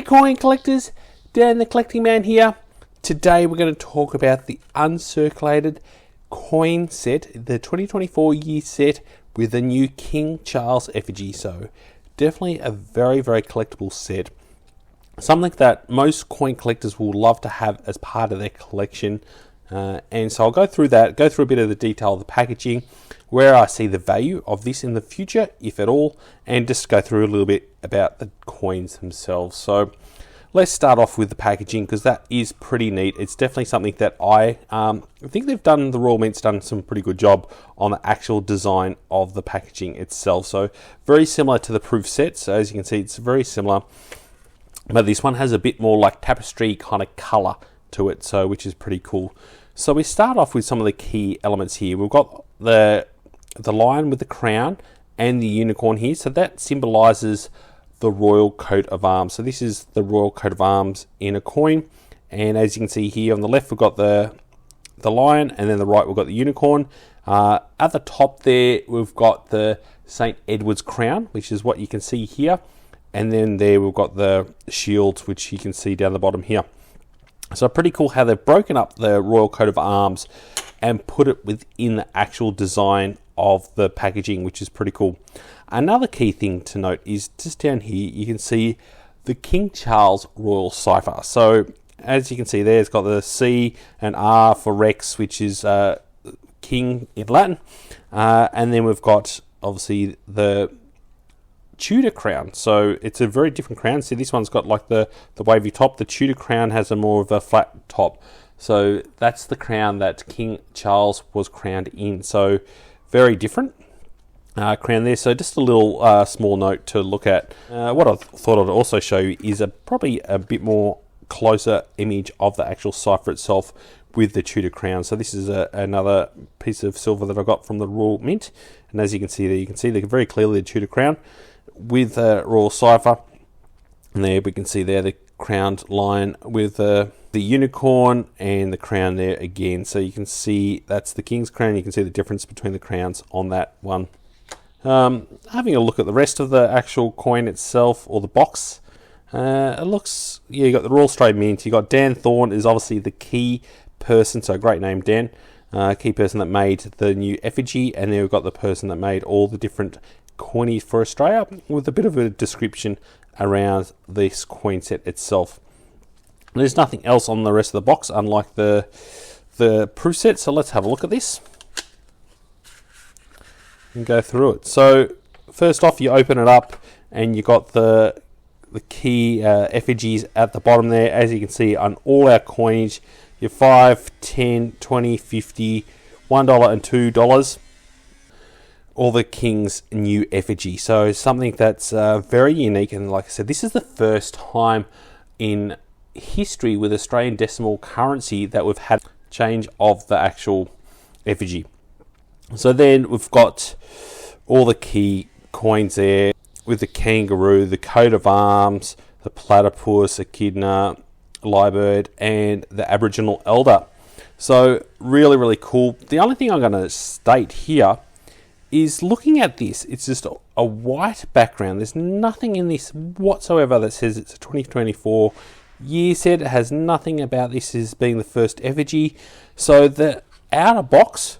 coin collectors, Dan the Collecting Man here. Today we're going to talk about the uncirculated coin set, the 2024 year set with the new King Charles effigy. So definitely a very collectible set. Something that most coin collectors will love to have as part of their collection. And so I'll go through that, go through a bit of the detail of the packaging, where I see the value of this in the future, if at all, and just go through a little bit about the coins themselves. So let's start off with the packaging, because that is pretty neat. It's definitely something that I think the Royal Mint's done some pretty good job on the actual design of the packaging itself. So very similar to the proof set. So as you can see, it's very similar, but this one has a bit more like tapestry kind of color to it, so which is pretty cool. So we start off with some of the key elements here. We've got the lion with the crown and the unicorn here, so that symbolizes the royal coat of arms. So this is the royal coat of arms in a coin, and as you can see here on the left we've got the lion, and then the right we've got the unicorn. At the top there we've got the St. Edward's crown, which is what you can see here, and then there we've got the shields, which you can see down the bottom here. So pretty cool how they've broken up the royal coat of arms and put it within the actual design of the packaging, which is pretty cool. Another key thing to note is just down here you can see the King Charles Royal Cipher. So as you can see there, it's got the C and R for Rex, which is King in Latin, and then we've got obviously the Tudor crown. So it's a very different crown. See, this one's got like the wavy top. The Tudor crown has a more of a flat top. So that's the crown that King Charles was crowned in. So very different crown there. So just a little small note to look at. What I thought I'd also show you is probably a bit more closer image of the actual cipher itself with the Tudor crown. So this is another piece of silver that I got from the Royal Mint, and as you can see there, you can see very clearly the Tudor crown with a royal cipher, and there we can see there the crowned lion with the unicorn and the crown there again. So you can see that's the king's crown. You can see the difference between the crowns on that one. Having a look at the rest of the actual coin itself, or the box, it looks, you got the Royal Australian Mint, you got Dan Thorne is obviously the key person, so great name Dan, key person that made the new effigy, and then we've got the person that made all the different coinage for Australia, with a bit of a description around this coin set itself. There's nothing else on the rest of the box, unlike the proof set. So let's have a look at this and go through it. So first off, you open it up and you got the key effigies at the bottom there. As you can see on all our coinage, your 5, 10, 20, 50, $1 and $2, all the king's new effigy. So something that's very unique, and like I said, this is the first time in history with Australian decimal currency that we've had change of the actual effigy. So then we've got all the key coins there with the kangaroo, the coat of arms, the platypus, echidna, lyrebird, and the Aboriginal elder. So really cool. The only thing I'm going to state here is, looking at this, it's just a white background. There's nothing in this whatsoever that says it's a 2024 year set. It has nothing about this as being the first effigy. So the outer box,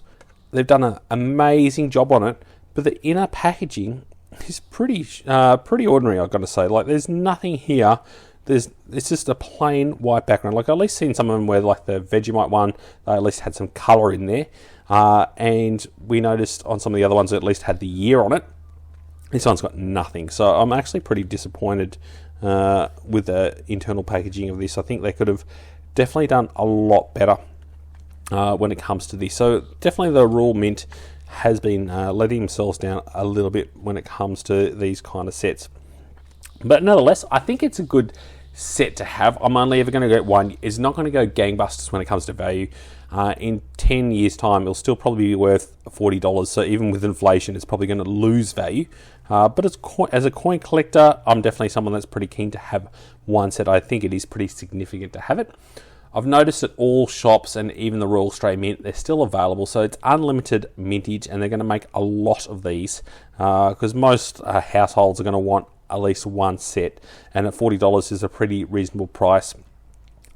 they've done an amazing job on it, but the inner packaging is pretty ordinary, I've got to say. Like, there's nothing here. It's just a plain white background. Like, I've at least seen some of them where, like the Vegemite one, they at least had some colour in there. And we noticed on some of the other ones that at least had the year on it. This one's got nothing. So I'm actually pretty disappointed with the internal packaging of this. I think they could have definitely done a lot better when it comes to this. So definitely the Royal Mint has been letting themselves down a little bit when it comes to these kind of sets. But nonetheless, I think it's a good set to have. I'm only ever going to get one. It's not going to go gangbusters when it comes to value. In 10 years time, it'll still probably be worth $40. So even with inflation, it's probably going to lose value. But as a coin collector, I'm definitely someone that's pretty keen to have one set. I think it is pretty significant to have it. I've noticed that all shops and even the Royal Australian Mint, they're still available. So it's unlimited mintage, and they're going to make a lot of these because most households are going to want at least one set, and at $40 is a pretty reasonable price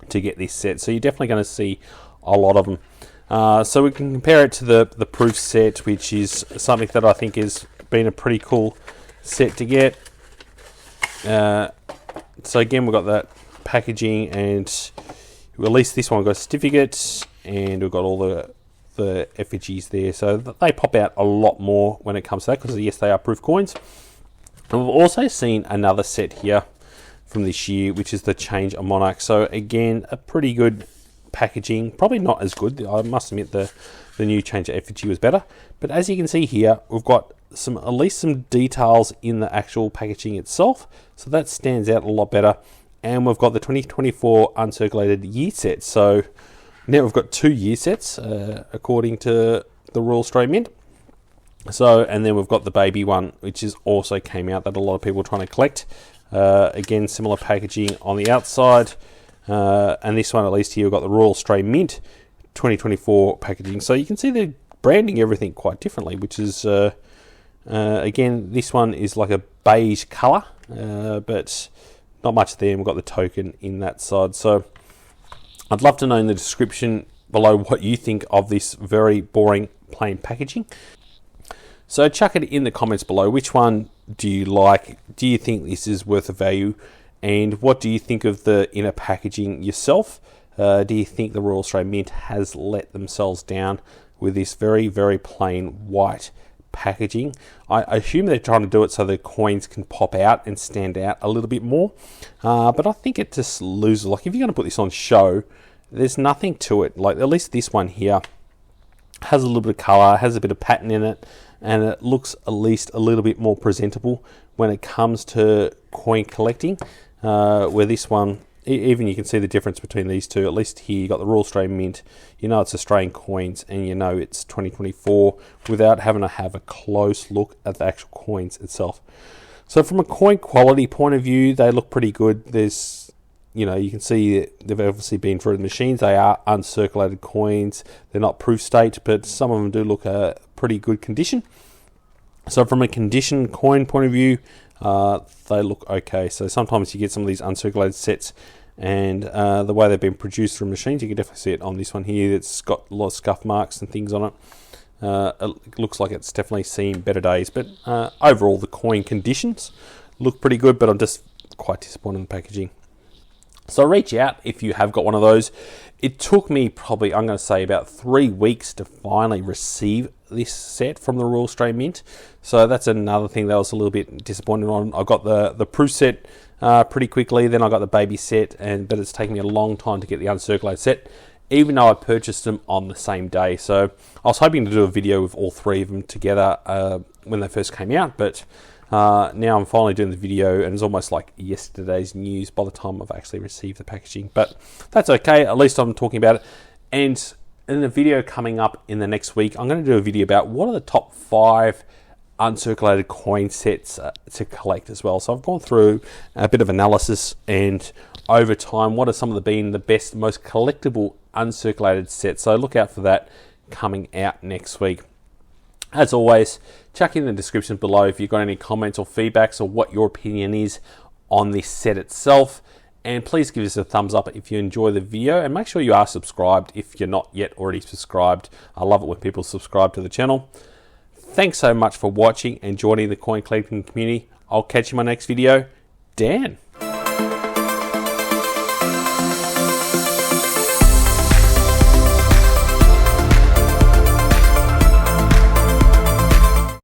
to get this set. So you're definitely going to see a lot of them. So we can compare it to the proof set, which is something that I think has been a pretty cool set to get. So again, we've got that packaging, and at least this one got certificates, and we've got all the effigies there. So they pop out a lot more when it comes to that, because yes, they are proof coins. And we've also seen another set here from this year, which is the Change of Monarch. So again, a pretty good packaging, probably not as good. I must admit the new Change of Effigy was better. But as you can see here, we've got at least some details in the actual packaging itself. So that stands out a lot better. And we've got the 2024 Uncirculated Year Set. So now we've got 2 year sets, according to the Royal Australian Mint. So, and then we've got the baby one, which is also came out that a lot of people are trying to collect. Again, similar packaging on the outside. And this one, at least here, we've got the Royal Australian Mint 2024 packaging. So you can see they're branding everything quite differently, which is, again, this one is like a beige colour, but not much there. And we've got the token in that side. So I'd love to know in the description below what you think of this very boring plain packaging. So chuck it in the comments below. Which one do you like? Do you think this is worth a value? And what do you think of the inner packaging yourself? Do you think the Royal Australian Mint has let themselves down with this very, very plain white packaging? I assume they're trying to do it so the coins can pop out and stand out a little bit more. But I think it just loses. Like, if you're going to put this on show, there's nothing to it. Like, at least this one here has a little bit of colour, has a bit of pattern in it, and it looks at least a little bit more presentable when it comes to coin collecting. Where this one, even you can see the difference between these two. At least here you got the Royal Australian Mint, you know it's Australian coins, and you know it's 2024 without having to have a close look at the actual coins itself. So from a coin quality point of view, they look pretty good. There's, you know, you can see they've obviously been through the machines. They are uncirculated coins. They're not proof state, but some of them do look a pretty good condition. So from a condition coin point of view, they look okay. So sometimes you get some of these uncirculated sets, and the way they've been produced through machines, you can definitely see it on this one here. It's got a lot of scuff marks and things on it. It looks like it's definitely seen better days, but overall the coin conditions look pretty good, but I'm just quite disappointed in the packaging. So reach out if you have got one of those. It took me probably, I'm going to say, about 3 weeks to finally receive this set from the Royal Australian Mint. So that's another thing that I was a little bit disappointed on. I got the proof set pretty quickly, then I got the baby set, but it's taken me a long time to get the uncirculated set, even though I purchased them on the same day. So I was hoping to do a video with all 3 of them together when they first came out, but now I'm finally doing the video, and it's almost like yesterday's news by the time I've actually received the packaging. But that's okay, at least I'm talking about it. And in the video coming up in the next week, I'm going to do a video about what are the top 5 uncirculated coin sets to collect as well. So I've gone through a bit of analysis, and over time, what are some of the best, most collectible uncirculated sets. So look out for that coming out next week. As always, check in the description below if you've got any comments or feedbacks or what your opinion is on this set itself. And please give us a thumbs up if you enjoy the video, and make sure you are subscribed if you're not yet already subscribed. I love it when people subscribe to the channel. Thanks so much for watching and joining the coin collecting community. I'll catch you in my next video. Dan.